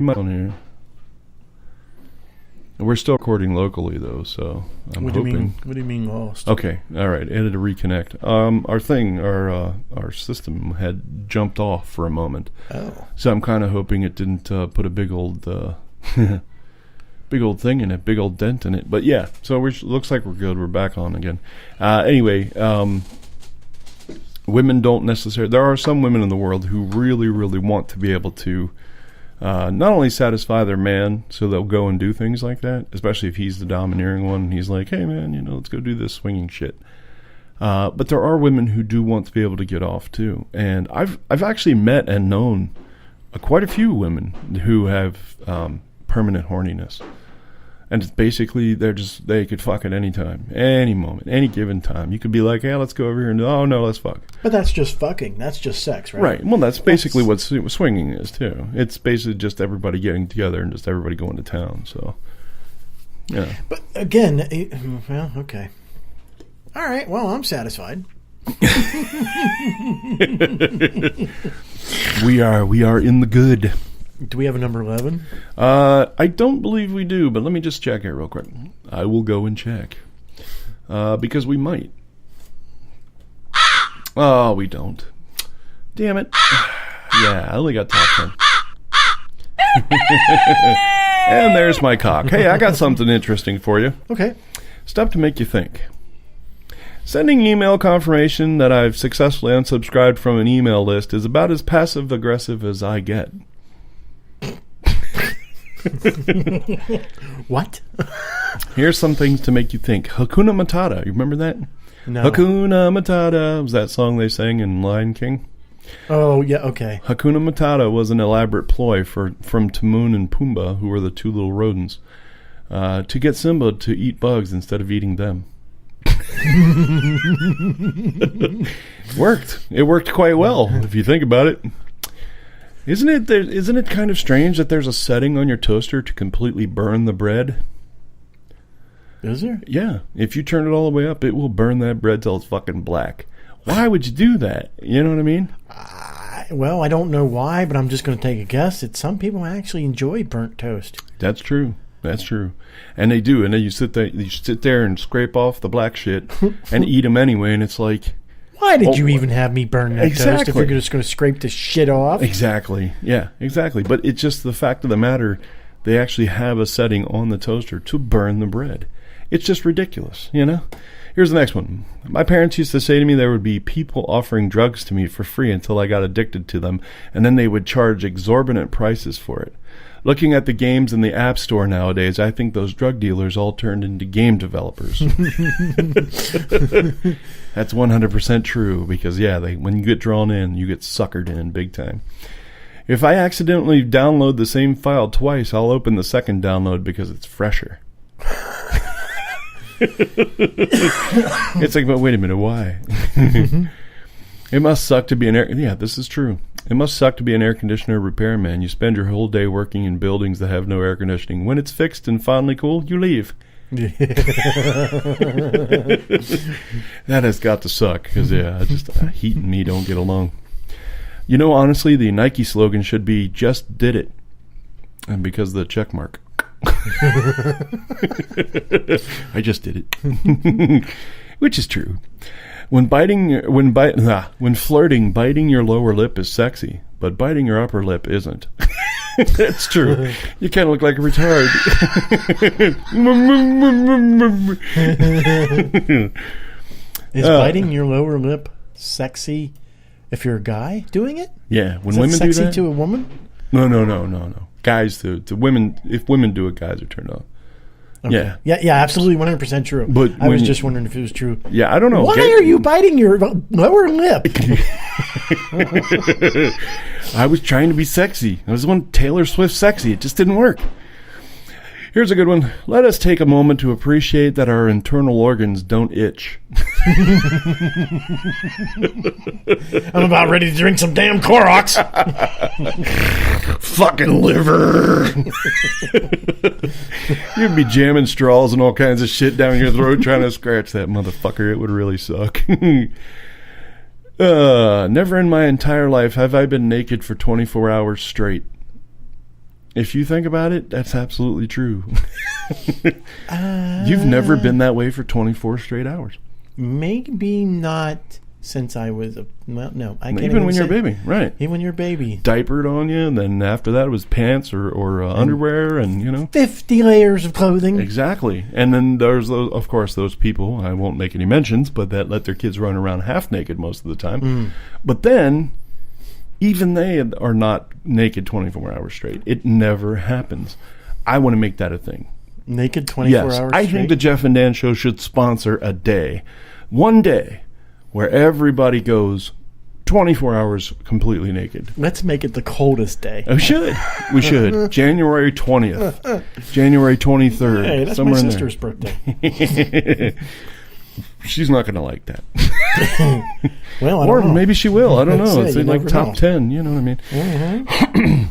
on here. We're still recording locally though, so I'm hoping. What do you mean lost? Okay, all right. I had to reconnect. Our system had jumped off for a moment. Oh, so I'm kind of hoping it didn't put a big old thing in it, big old dent in it. But yeah, so looks like we're good. We're back on again. Anyway, women don't necessarily. There are some women in the world who really, really want to be able to. Not only satisfy their man, so they'll go and do things like that, especially if he's the domineering one and he's like, hey man, let's go do this swinging shit. But there are women who do want to be able to get off too. And I've actually met and known quite a few women who have permanent horniness. And it's basically, they could fuck at any time, any moment, any given time. You could be like, hey, let's go over here and, oh no, let's fuck. but that's just fucking. That's just sex, right? Right. Well, that's basically what swinging is, too. It's basically just everybody getting together and just everybody going to town. So, yeah. But again, well, okay. All right. Well, I'm satisfied. We are in the good. Do we have a number 11? I don't believe we do, but let me just check here real quick. I will go and check. Because we might. Oh, we don't. Damn it. Yeah, I only got top 10. And there's my cock. Hey, I got something interesting for you. Okay. Stuff to make you think. Sending email confirmation that I've successfully unsubscribed from an email list is about as passive-aggressive as I get. What? Here's some things to make you think. Hakuna Matata. You remember that? No. Hakuna Matata was that song they sang in Lion King. Oh, yeah, okay. Hakuna Matata was an elaborate ploy from Timon and Pumbaa, who were the two little rodents, to get Simba to eat bugs instead of eating them. Worked. It worked quite well, if you think about it. Isn't it kind of strange that there's a setting on your toaster to completely burn the bread? Is there? Yeah. If you turn it all the way up, it will burn that bread till it's fucking black. Why would you do that? You know what I mean? Well, I don't know why, but I'm just going to take a guess that some people actually enjoy burnt toast. That's true. That's true. And they do. And then you sit there and scrape off the black shit and eat them anyway, and it's like... Why did you even have me burn that exactly. toast if you're just going to scrape the shit off? Exactly. Yeah, exactly. But it's just the fact of the matter, they actually have a setting on the toaster to burn the bread. It's just ridiculous, Here's the next one. My parents used to say to me there would be people offering drugs to me for free until I got addicted to them, and then they would charge exorbitant prices for it. Looking at the games in the App Store nowadays, I think those drug dealers all turned into game developers. That's 100% true because, when you get drawn in, you get suckered in big time. If I accidentally download the same file twice, I'll open the second download because it's fresher. It's like, but wait a minute, why? It must suck to be this is true. It must suck to be an air conditioner repairman. You spend your whole day working in buildings that have no air conditioning. When it's fixed and finally cool, you leave. That has got to suck because, heat and me don't get along. Honestly, the Nike slogan should be, just did it. And because of the check mark. I just did it. Which is true. When flirting, biting your lower lip is sexy, but biting your upper lip isn't. That's true. You kind of look like a retard. Is biting your lower lip sexy if you're a guy doing it? Yeah, when is women do that. Sexy to a woman? No. Guys to women. If women do it, guys are turned off. Okay. Yeah, absolutely, 100% true. But I was just wondering if it was true. Yeah, I don't know. Why are you biting your lower lip? I was trying to be sexy. I was one Taylor Swift sexy. It just didn't work. Here's a good one. Let us take a moment to appreciate that our internal organs don't itch. I'm about ready to drink some damn Clorox. Fucking liver. You'd be jamming straws and all kinds of shit down your throat trying to scratch that motherfucker. It would really suck. Never in my entire life have I been naked for 24 hours straight. If you think about it, that's absolutely true. You've never been that way for 24 straight hours. Maybe not since I was no. I can't even when you're a baby, right? Even when you're a baby, diapered on you, and then after that it was pants or underwear, and 50 layers of clothing. Exactly. And then there's of course those people, I won't make any mentions, but that let their kids run around half naked most of the time. But then even they are not naked 24 hours straight. It never happens. I want to make that a thing. Naked 24 hours straight? I think the Jeff and Dan Show should sponsor a day. One day where everybody goes 24 hours completely naked. Let's make it the coldest day. We should. We should. January 20th. January 23rd. Hey, that's my sister's birthday. She's not going to like that. Well, I don't know. Maybe she will. I don't know. It's like top know. 10. You know what I mean? Mm-hmm.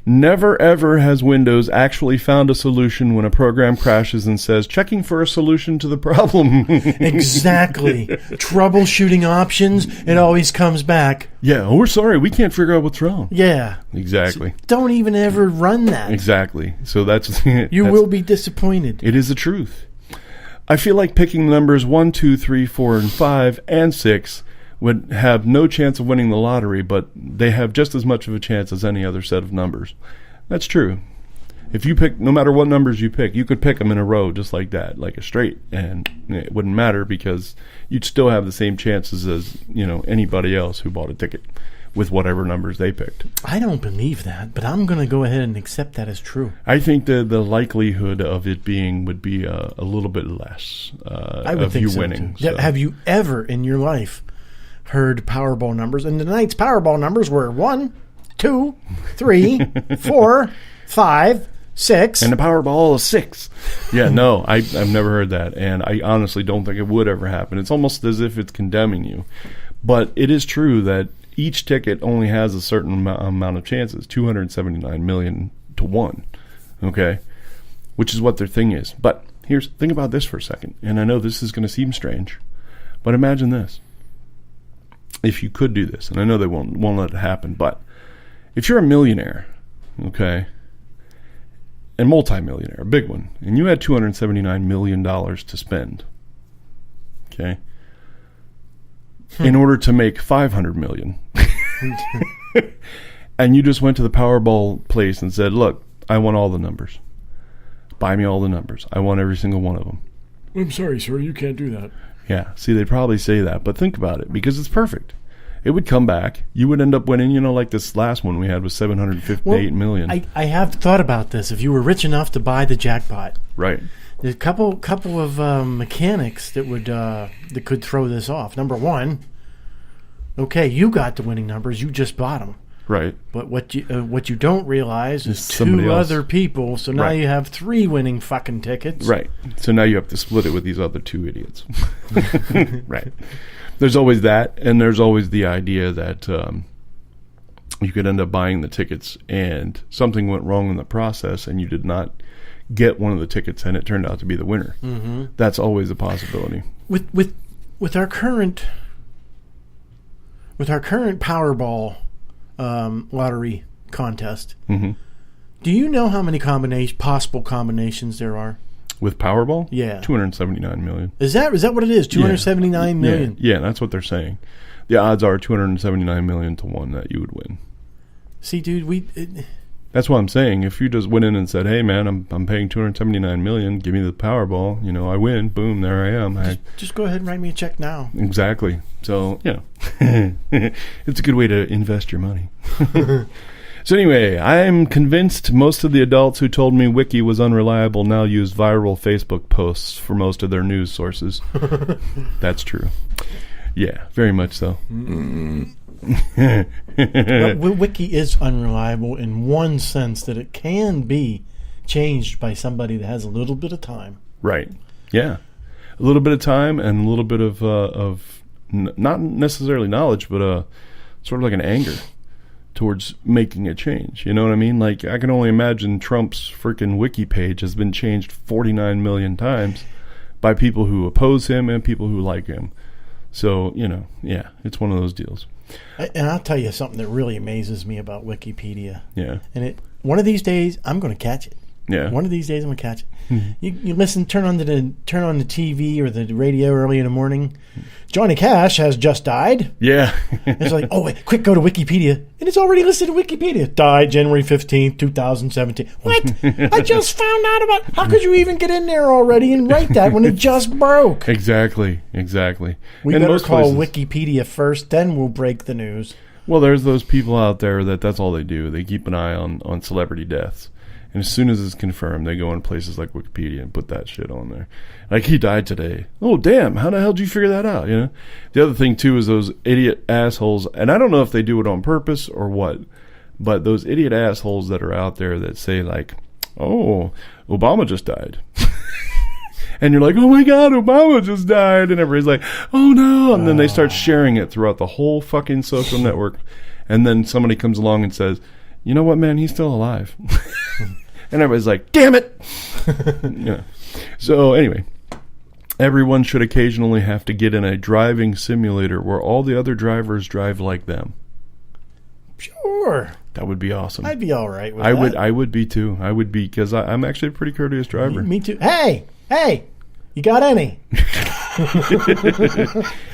Never ever has Windows actually found a solution when a program crashes and says, checking for a solution to the problem. Exactly. Troubleshooting options, it always comes back. Yeah, we're sorry. We can't figure out what's wrong. Yeah. Exactly. So don't even ever run that. Exactly. So that's... You will be disappointed. It is the truth. I feel like picking the numbers 1, 2, 3, 4, and 5, and 6 would have no chance of winning the lottery, but they have just as much of a chance as any other set of numbers. That's true. If you pick, no matter what numbers you pick, you could pick them in a row just like that, like a straight, and it wouldn't matter because you'd still have the same chances as, anybody else who bought a ticket with whatever numbers they picked. I don't believe that, but I'm going to go ahead and accept that as true. I think the likelihood of it being would be a little bit less I would of think you so winning. Too. So. Have you ever in your life heard Powerball numbers? And tonight's Powerball numbers were 1, 2, 3, 4, 5, 6. And the Powerball is 6. Yeah, no, I've never heard that. And I honestly don't think it would ever happen. It's almost as if it's condemning you. But it is true that each ticket only has a certain amount of chances, 279 million to 1, okay? Which is what their thing is. But think about this for a second. And I know this is going to seem strange, but imagine this. If you could do this, and I know they won't let it happen, but if you're a millionaire, okay, and multimillionaire, a big one, and you had $279 million to spend, okay, in order to make $500 million, and you just went to the Powerball place and said, look, I want all the numbers. Buy me all the numbers. I want every single one of them. I'm sorry, sir, you can't do that. Yeah, see, they'd probably say that, but think about it, because it's perfect. It would come back. You would end up winning, like this last one we had was $758 million. I have thought about this. If you were rich enough to buy the jackpot. Right. There's a couple of mechanics that could throw this off. Number one, okay, you got the winning numbers. You just bought them. Right. But what you don't realize is somebody two else. other people. So now you have 3 winning fucking tickets. Right. So now you have to split it with these other 2 idiots. Right. There's always that, and there's always the idea that you could end up buying the tickets and something went wrong in the process and you did not get one of the tickets and it turned out to be the winner. Mm-hmm. That's always a possibility. With our current Powerball lottery contest, mm-hmm. do you know how many possible combinations there are? With Powerball? Yeah. 279 million. Is that what it is? 279 million? Yeah, that's what they're saying. The odds are 279 million to 1 that you would win. See, dude, that's what I'm saying. If you just went in and said, hey, man, I'm paying 279 million, give me the Powerball, I win, boom, there I am. Just go ahead and write me a check now. Exactly. So, it's a good way to invest your money. So anyway, I'm convinced most of the adults who told me Wiki was unreliable now use viral Facebook posts for most of their news sources. That's true. Yeah, very much so. Well, Wiki is unreliable in one sense that it can be changed by somebody that has a little bit of time. Right. Yeah. A little bit of time and a little bit of not necessarily knowledge, but sort of like an anger towards making a change. You know what I mean? Like, I can only imagine Trump's freaking wiki page has been changed 49 million times by people who oppose him and people who like him. So, it's one of those deals. And I'll tell you something that really amazes me about Wikipedia. Yeah. And one of these days, I'm going to catch it. Yeah. One of these days, I'm going to catch it. You listen, turn on the TV or the radio early in the morning. Johnny Cash has just died. Yeah. It's like, oh, wait, quick, go to Wikipedia. And it's already listed in Wikipedia. Died January 15th, 2017. What? I just found out about... How could you even get in there already and write that when it just broke? Exactly. We better call Wikipedia first, then we'll break the news. Well, there's those people out there that's all they do. They keep an eye on celebrity deaths. And as soon as it's confirmed, they go in places like Wikipedia and put that shit on there. Like, he died today. Oh, damn. How the hell did you figure that out? You know? The other thing, too, is those idiot assholes. And I don't know if they do it on purpose or what. But those idiot assholes that are out there that say, like, oh, Obama just died. And you're like, oh, my God, Obama just died. And everybody's like, oh, no. And then they start sharing it throughout the whole fucking social network. And then somebody comes along and says, you know what, man? He's still alive. And everybody's like, damn it. Yeah. So anyway, everyone should occasionally have to get in a driving simulator where all the other drivers drive like them. Sure. That would be awesome. I'd be all right with that. I would be too. I would be, because I'm actually a pretty courteous driver. Me too. Hey, you got any?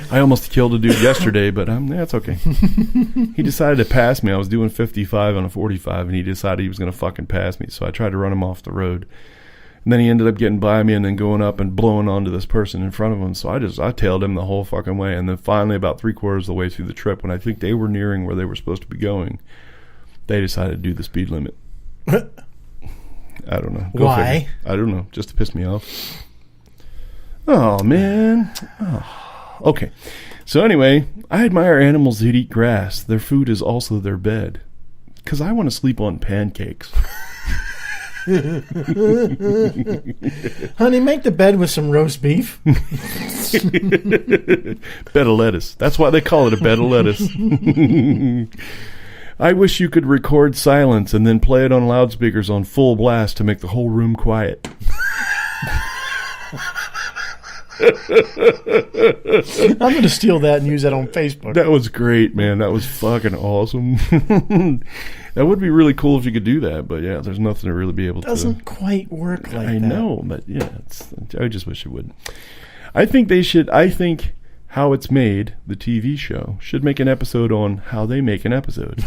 I almost killed a dude yesterday, but that's okay. He decided to pass me. I was doing 55 on a 45, and he decided he was going to fucking pass me. So I tried to run him off the road. And then he ended up getting by me and then going up and blowing onto this person in front of him. So I tailed him the whole fucking way. And then finally, about 3/4 of the way through the trip, when I think they were nearing where they were supposed to be going, they decided to do the speed limit. I don't know. Why? Figure. I don't know. Just to piss me off. Oh, man. Oh. Okay. So anyway, I admire animals that eat grass. Their food is also their bed. Because I want to sleep on pancakes. Honey, make the bed with some roast beef. Bed of lettuce. That's why they call it a bed of lettuce. I wish you could record silence and then play it on loudspeakers on full blast to make the whole room quiet. I'm going to steal that and use that on Facebook. That was great, man. That was fucking awesome. That would be really cool if you could do that, but yeah, there's nothing to really be able to. Doesn't quite work like that. I know, but yeah, I just wish it would. I think they should. I think How It's Made, the TV show, should make an episode on how they make an episode.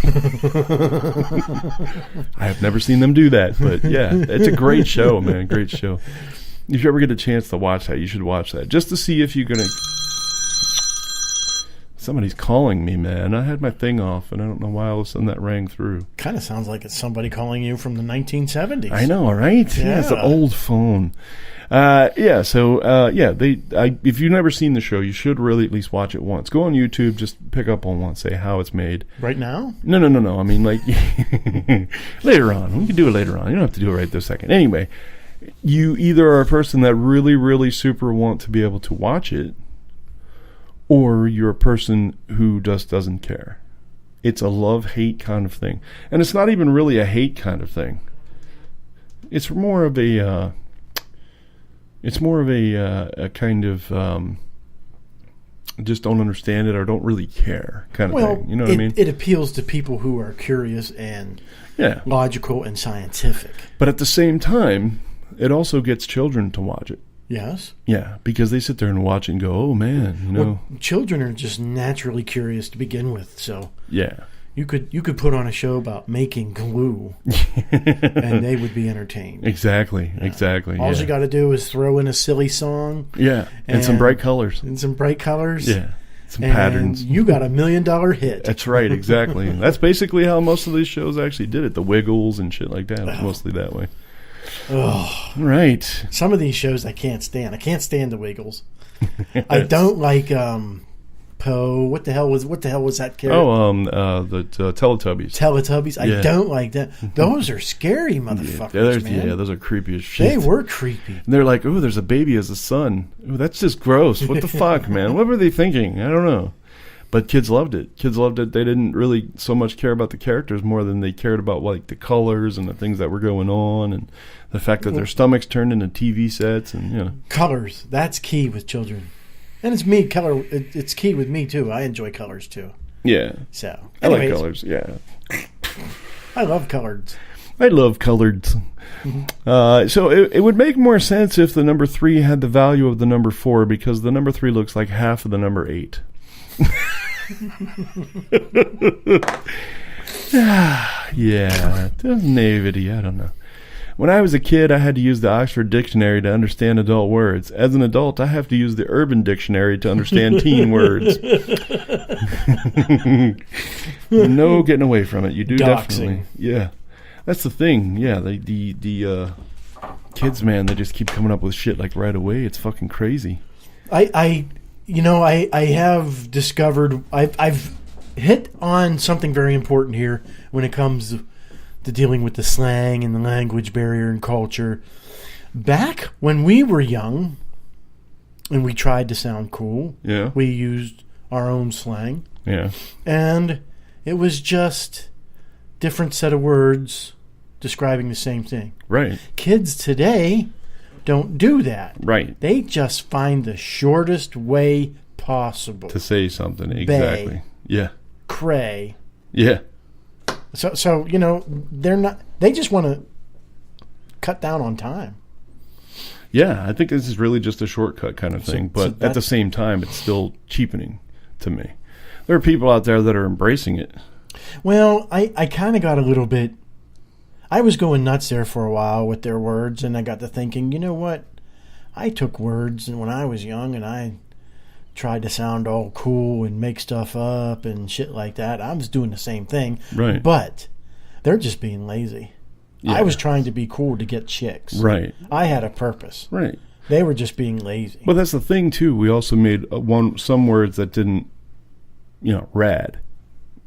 I have never seen them do that, but yeah, it's a great show, man. Great show. If you ever get a chance to watch that, you should watch that. Just to see if you're going to... Somebody's calling me, man. I had my thing off, and I don't know why all of a sudden that rang through. Kind of sounds like it's somebody calling you from the 1970s. I know, right? Yeah, it's an old phone. If you've never seen the show, you should really at least watch it once. Go on YouTube, just pick up on one, say How It's Made. Right now? No. I mean, like, later on. We can do it later on. You don't have to do it right this second. Anyway, you either are a person that really, really super want to be able to watch it, or you're a person who just doesn't care. It's a love-hate kind of thing. And it's not even really a hate kind of thing. It's more of a... a kind of just don't understand it or don't really care kind of thing. You know what I mean? It appeals to people who are curious and logical and scientific. But at the same time, it also gets children to watch it. Yes. Yeah, because they sit there and watch it and go, oh, man, you know. Well, children are just naturally curious to begin with, so... Yeah. You could put on a show about making glue, and they would be entertained. Exactly. All you got to do is throw in a silly song. Yeah, and some bright colors. Yeah, some patterns. You got $1 million hit. That's right, exactly. That's basically how most of these shows actually did it. The Wiggles and shit like that. It was mostly that way. Oh, right. Some of these shows I can't stand. I can't stand the Wiggles. I don't like Poe. What the hell was that character? The Teletubbies. Teletubbies. I don't like that. Those are scary motherfuckers, man. Yeah, those are creepy as shit. They were creepy. And they're like, oh, there's a baby as a son. Ooh, that's just gross. What the fuck, man? What were they thinking? I don't know. But kids loved it. They didn't really so much care about the characters more than they cared about like the colors and the things that were going on and the fact that their stomachs turned into TV sets and, you know. Colors. That's key with children. And it's key with me too. I enjoy colors too. Yeah. So, I like anyways, colors, yeah. I love colors. I love coloreds. So it would make more sense if the number 3 had the value of the number 4, because the number 3 looks like half of the number 8. Yeah, naivety, I don't know. When I was a kid, I had to use the Oxford Dictionary to understand adult words. As an adult, I have to use the Urban Dictionary to understand teen words. No getting away from it. You do definitely. Yeah. That's the thing. Yeah, the kids, man, they just keep coming up with shit like right away. It's fucking crazy. I have discovered I've hit on something very important here when it comes to dealing with the slang and the language barrier and culture. Back when we were young and we tried to sound cool, Yeah. we used our own slang. Yeah. And it was just different set of words describing the same thing. Right. Kids today don't do that. Right. They just find the shortest way possible. To say something. Exactly. Bay. Yeah. Cray. Yeah. So they just want to cut down on time. Yeah, I think this is really just a shortcut kind of thing, but at the same time, it's still cheapening to me. There are people out there that are embracing it. Well, I kind of got a little bit... I was going nuts there for a while with their words, and I got to thinking, you know what? I took words and when I was young, and I tried to sound all cool and make stuff up and shit like that. I was doing the same thing. Right. But they're just being lazy. Yeah. I was trying to be cool to get chicks. Right. I had a purpose. Right. They were just being lazy. But that's the thing, too. We also made some words that didn't, rad.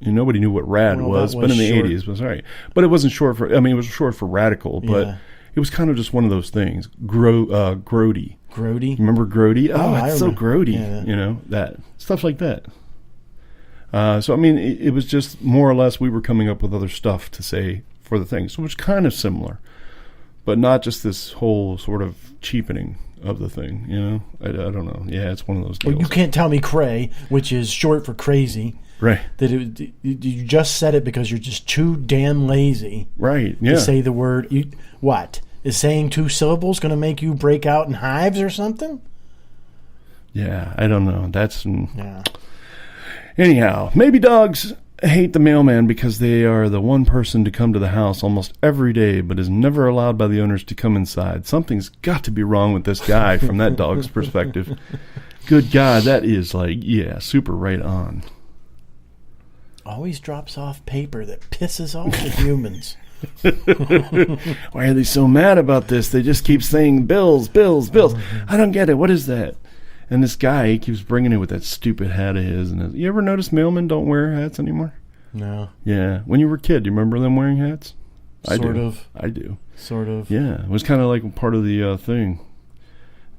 Nobody knew what rad was, but in the 80s it was all right. But it wasn't short for, it was short for radical, but it was kind of just one of those things. Grody. Grody? Remember Grody? Oh, it's so grody. Yeah. That. Stuff like that. So, it was just more or less we were coming up with other stuff to say for the thing. So it was kind of similar, but not just this whole sort of cheapening of the thing, I don't know. Yeah, it's one of those deals. Well, you can't tell me cray, which is short for crazy. Right. You just said it because you're just too damn lazy. Right, yeah. To say the word. What? Is saying 2 syllables going to make you break out in hives or something? Yeah, I don't know. That's... Yeah. Anyhow, maybe dogs hate the mailman because they are the one person to come to the house almost every day but is never allowed by the owners to come inside. Something's got to be wrong with this guy from that dog's perspective. Good God, that is super right on. Always drops off paper that pisses off the humans. Why are they so mad about this? They just keep saying bills, bills, bills. I don't get it. What is that? And this guy, he keeps bringing it with that stupid hat of his. And you ever notice mailmen don't wear hats anymore? No. Yeah. When you were a kid, do you remember them wearing hats? Sort of. I do. Sort of. Yeah. It was kind of like part of the thing.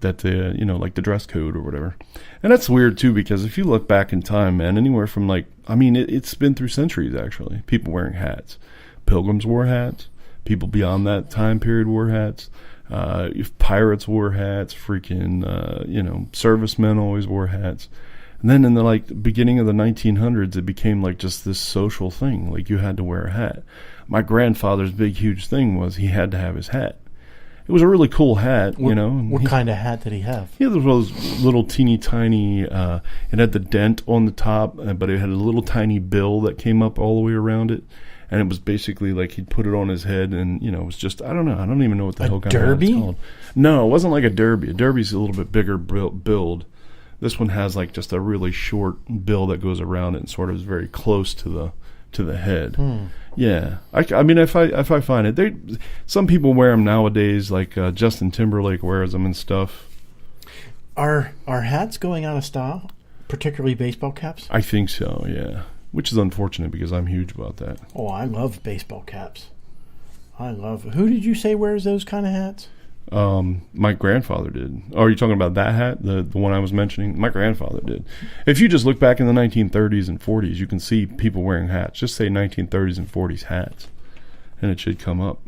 That, like the dress code or whatever. And that's weird, too, because if you look back in time, man, anywhere from it's been through centuries, actually. People wearing hats. Pilgrims wore hats. People beyond that time period wore hats. Pirates wore hats. Freaking, servicemen always wore hats. And then in the, beginning of the 1900s, it became, just this social thing. You had to wear a hat. My grandfather's big, huge thing was he had to have his hat. It was a really cool hat, What kind of hat did he have? He had those little teeny tiny, it had the dent on the top, but it had a little tiny bill that came up all the way around it. And it was basically he'd put it on his head and, it was just, I don't know. I don't even know what the hell kind of hat it's called. No, it wasn't like a derby. A derby's a little bit bigger build. This one has just a really short bill that goes around it and sort of is very close to the head. Yeah, if I find it, some people wear them nowadays, Justin Timberlake wears them and stuff. Are hats going out of style, particularly baseball caps? I think so. Yeah, which is unfortunate because I'm huge about that. Oh, I love baseball caps. Who did you say wears those kind of hats? My grandfather did. Oh, are you talking about that hat, the one I was mentioning? My grandfather did. If you just look back in the 1930s and 40s, you can see people wearing hats. Just say 1930s and 40s hats, and it should come up.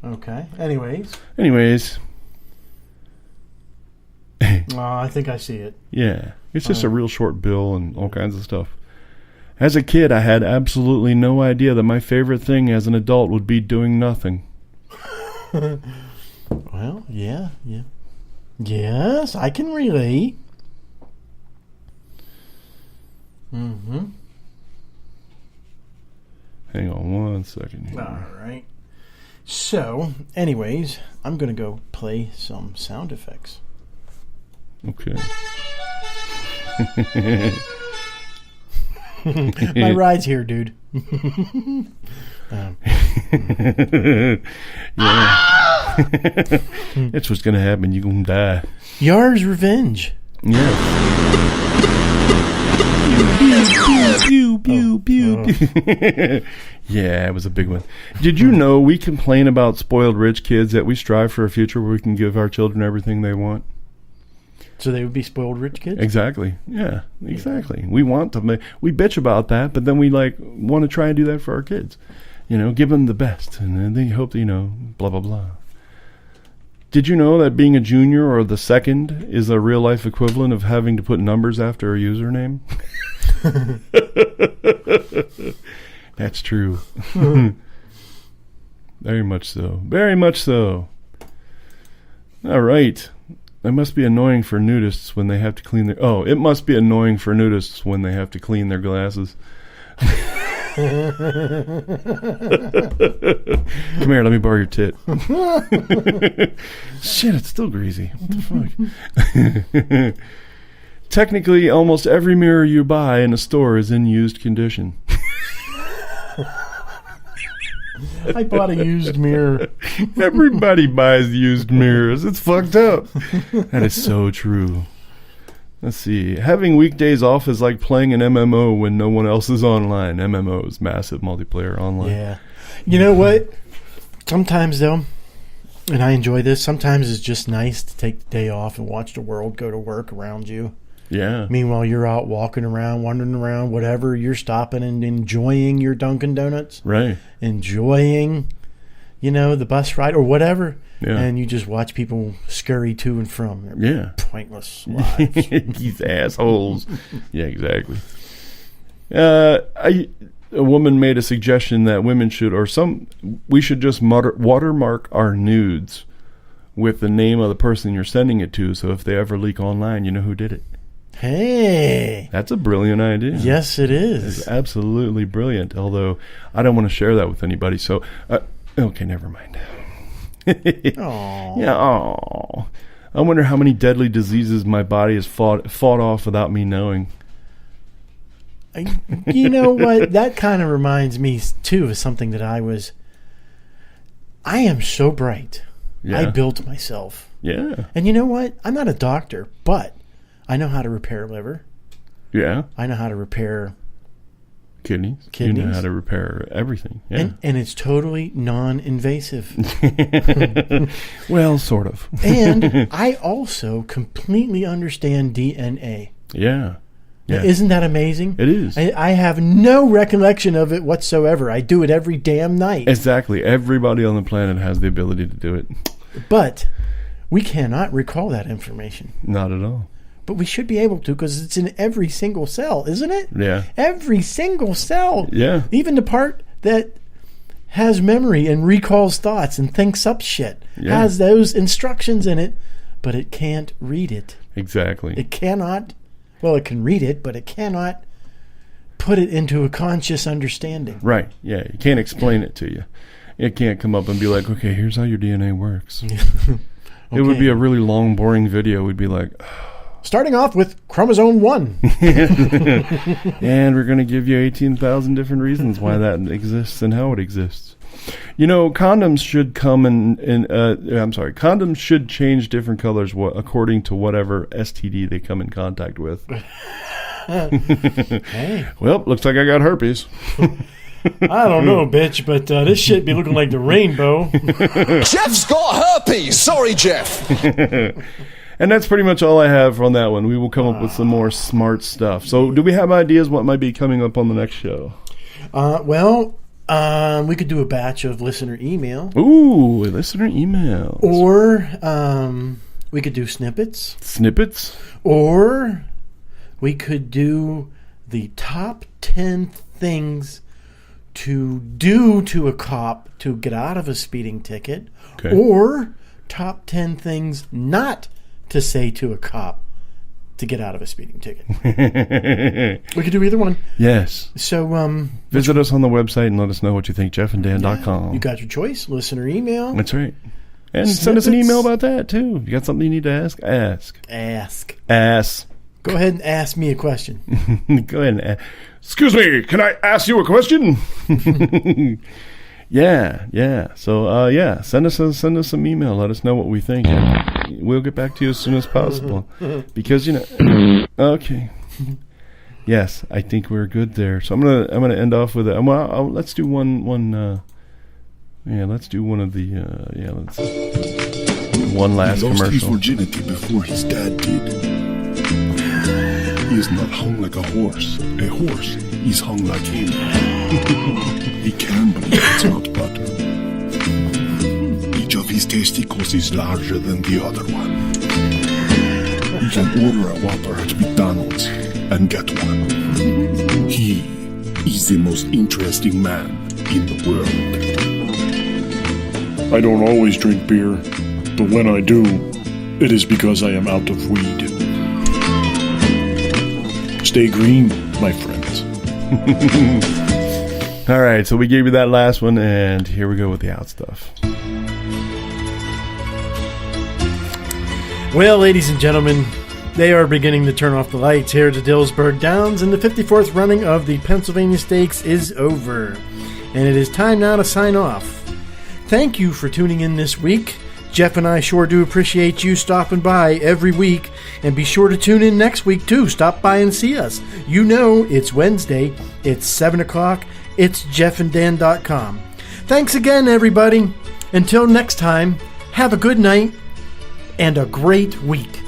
Okay. Anyways. I think I see it. Yeah. It's just a real short bill and all kinds of stuff. As a kid, I had absolutely no idea that my favorite thing as an adult would be doing nothing. Well, yeah. Yes, I can relate. Mm-hmm. Hang on one second here. All right. So, anyways, I'm going to go play some sound effects. Okay. My ride's here, dude. Yeah. That's what's going to happen. You're going to die. Yar's revenge. Yeah. Pew, pew, pew, pew. Yeah, it was a big one. Did you know we complain about spoiled rich kids, that we strive for a future where we can give our children everything they want? So they would be spoiled rich kids? Exactly. Yeah, exactly. We want to we bitch about that, but then we want to try and do that for our kids. Give them the best, and then they hope blah blah blah. Did you know that being a junior or the second is a real life equivalent of having to put numbers after a username? That's true. Very much so. Very much so. All right. It must be annoying for nudists when they have to clean their... Oh, it must be annoying for nudists when they have to clean their glasses. Come here, let me borrow your tit. Shit, it's still greasy. What the fuck? Technically, almost every mirror you buy in a store is in used condition. I bought a used mirror. Everybody buys used mirrors. It's fucked up. That is so true. Let's see. Having weekdays off is like playing an MMO when no one else is online. MMOs, massive multiplayer online. Yeah. You know what? Sometimes, though, and I enjoy this, sometimes it's just nice to take the day off and watch the world go to work around you. Yeah. Meanwhile, you're out walking around, wandering around, whatever. You're stopping and enjoying your Dunkin' Donuts. Right. Enjoying, the bus ride or whatever. Yeah. And you just watch people scurry to and from their pointless lives. These assholes. Yeah, exactly. A woman made a suggestion that women should, we should just watermark our nudes with the name of the person you're sending it to, so if they ever leak online, you know who did it. Hey. That's a brilliant idea. Yes, it is. It's absolutely brilliant, although I don't want to share that with anybody, so... okay, never mind. Aww. Yeah, aww. I wonder how many deadly diseases my body has fought off without me knowing. You know what? That kind of reminds me, too, of something that I am so bright. Yeah. I built myself. Yeah. And you know what? I'm not a doctor, but I know how to repair liver. Yeah. I know how to repair kidneys. You know how to repair everything. Yeah. And it's totally non-invasive. Well, sort of. And I also completely understand DNA. Yeah. Yeah. Isn't that amazing? It is. I have no recollection of it whatsoever. I do it every damn night. Exactly. Everybody on the planet has the ability to do it. But we cannot recall that information. Not at all. But we should be able to, because it's in every single cell, isn't it? Yeah. Every single cell. Yeah. Even the part that has memory and recalls thoughts and thinks up shit has those instructions in it, but it can't read it. Exactly. It cannot. Well, it can read it, but it cannot put it into a conscious understanding. Right. Yeah. You can't explain it to you. It can't come up and be like, okay, here's how your DNA works. Okay. It would be a really long, boring video. We'd be like... Starting off with chromosome 1. And we're going to give you 18,000 different reasons why that exists and how it exists. Condoms should come condoms should change different colors according to whatever STD they come in contact with. Hey. Well, looks like I got herpes. I don't know, bitch, but this shit be looking like the rainbow. Jeff's got herpes. Sorry, Jeff. And that's pretty much all I have on that one. We will come up with some more smart stuff. So do we have ideas what might be coming up on the next show? We could do a batch of listener email. Ooh, listener emails. Or we could do snippets. Snippets? Or we could do the top 10 things to do to a cop to get out of a speeding ticket, Okay. or top 10 things not to say to a cop to get out of a speeding ticket. We could do either one. Yes. So, Visit us on the website and let us know what you think, jeffanddan.com. you got your choice, listener email. That's right. And send us an email about that, too. You got something you need to ask? Ask. Go ahead and ask me a question. Go ahead and ask. Excuse me, can I ask you a question? Yeah. So, send us some email. Let us know what we think. And we'll get back to you as soon as possible. Because, okay. Yes, I think we're good there. So I'm gonna end off with it. Let's do one. Let's do one of the. Let's one last He lost his commercial. virginity before his dad did. He is not hung like a horse. A horse is hung like him. He can believe it's not butter. Each of his testicles is larger than the other one. He can order a Whopper at McDonald's and get one. He is the most interesting man in the world. I don't always drink beer, but when I do, it is because I am out of weed. Stay green, my friends. All right, so we gave you that last one, and here we go with the out stuff. Well, ladies and gentlemen, they are beginning to turn off the lights here at the Dillsburg Downs, and the 54th running of the Pennsylvania Stakes is over. And it is time now to sign off. Thank you for tuning in this week. Jeff and I sure do appreciate you stopping by every week. And be sure to tune in next week, too. Stop by and see us. You know, it's Wednesday. It's 7 o'clock. It's jeffanddan.com. Thanks again, everybody. Until next time, have a good night and a great week.